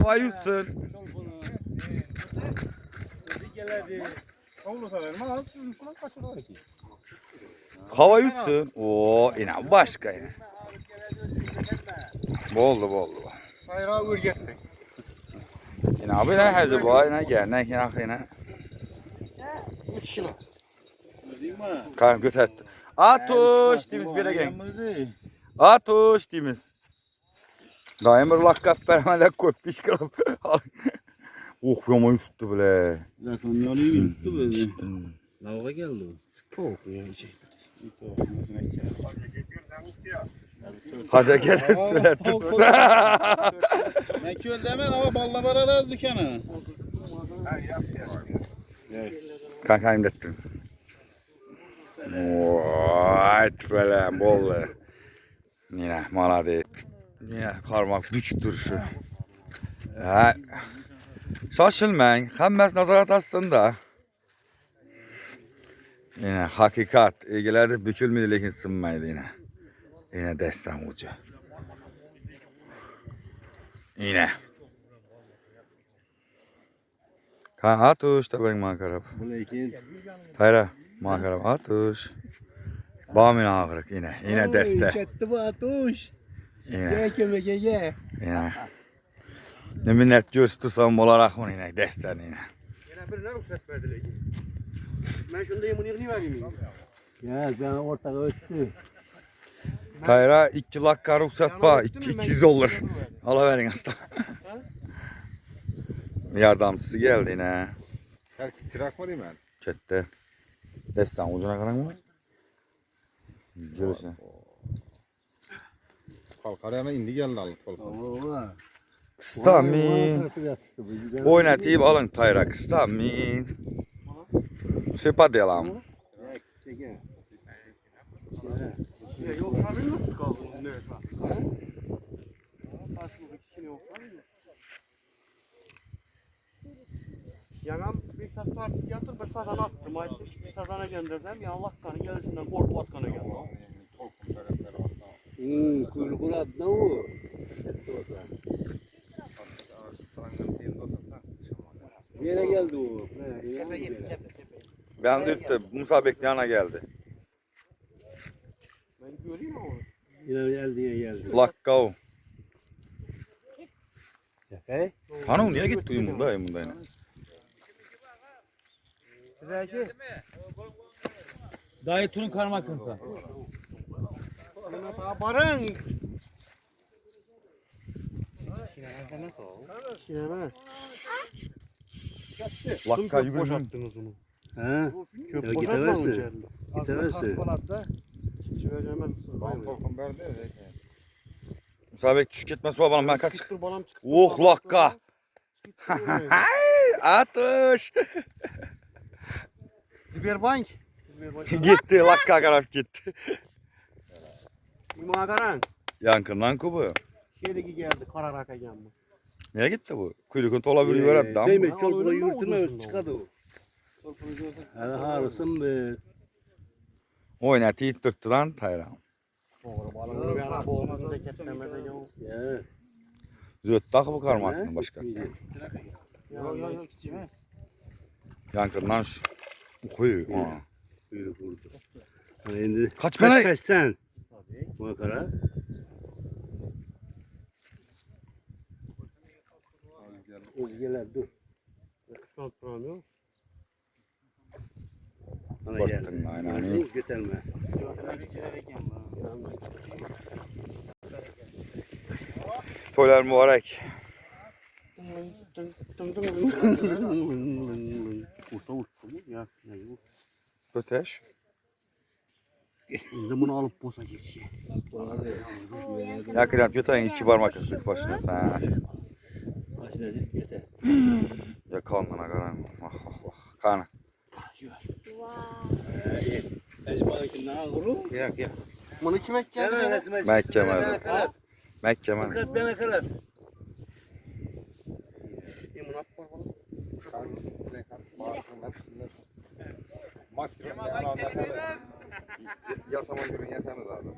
Hava yutsun. Hava yutsun. Oo, yine başka yine. Boldu. Hayra ürgettik. Yine abi ne hacı bu yine gelnek yine. 3 kilo. Kan götürdü. Atuş dimiz bir gen. Atuş dimiz. Daim bir lakkap vermeler koyup diş kırıp. Oh yamayı tuttu bile. Zaten yolu tuttu böyle. Lavaga geldi o. Soğuk ya içi. Hacı kere süre tutsa. Ne köl demen ama balla baradaz dükkanı. Kanka imlettim. Vay böyle bol. Yine maladı. Yine karmak güç duruşu. Şaşılmayın. Hemmes nazarat aslında. Yine hakikat. İlgilerde bükülmedi lekin sınmaydı yine. Yine destan ucu. Yine. Kan atuş da ben makarab. Hayra makarab atuş. Bağımın ağırlık yine. Yine deste. Çetti bu atuş. Yine. Ye. Yine. Ne minnet görsütüsam olarak mı yine desten yine. Yine birine ruhsat verdiler. Ben şunu da yemin vereyim. Ya ben ortada öttü. Hayra 2 lakka ruhsat bağ. 200 olur. Alıverin hasta. Yardımcısı geldi yine. Herkes tirak var ya ben. Çette. Destan ucuna kadar mı? Görüşürüz. Kalkar yana indi geldi alıp kalkar. Stamin. Oynatayım alın tayrak. Stamin. Süper diyelim. Yok abi nasıl kaldı? Evet bak. Karşımızdaki kişi yok abi. Yanam bir saat artık yatır bir sazan attım. Ayıttım gitti sazana göndersem ya Allah kanı gelişinden korkup atkana geldi. Kuyruğun adı ne o? Yere geldi o. Ben de üstte Musa Bekleyana geldi. Ben göreyim mi onu? Yine geldi. Lakka o. Sefer. Hanım niye gitti uyumunda yine? Güzelki. Dayı turun karmak kınsa. Mehmet ağa barın. Şinemez. Lakka yürüdüm. Boşalttınız onu. Ha? Köp Ya boşaltma onun gidemezsin. içeride. Gidemezsin. Çiğnemez. Kalkın verdi ya. Musa Bek çüş gitmesi var bana ben kaç. Çıktır balam çıktır. Oh lakka. Atış. Ziberbank. Gitti lakka taraf gitti. İmagaran. Yankından kubu. Şeriki geldi kararaka geldi. Nereye gitti bu? Kuyrukun tola bir ver adam. Demek çolpuna yürütme çıkadı o. Hele harısın be. Oynatı tuttu lan Tayran. Doğru balığını bir ana boğulmasın da ketlemede yok. Ya. Zöttah bu karmakın başkası. Yok içmez. Yankından şu. Uy. Kuyruk vurdu. Ha, şimdi Kaç para? Kaç sen? Makara. Özgeler dur. Kısmet param yok. Bana Baktın geldi. aynen. Götürme. Toylar mübarek. Kurta uçtu mu? Ya yok. Öteş. Şimdi bunu alıp bosa geçiyor. Yakından götürün 2 parmak ıslık başına. Ha. Başına yeter. Ya kanına karan. Ah. Kanı. Acaba ne ağırı? Yak. Bunu kim eklendi be? Mekke. Ben karat. Yemin at var bana. Maske. Yasaman gibi yetemez abi.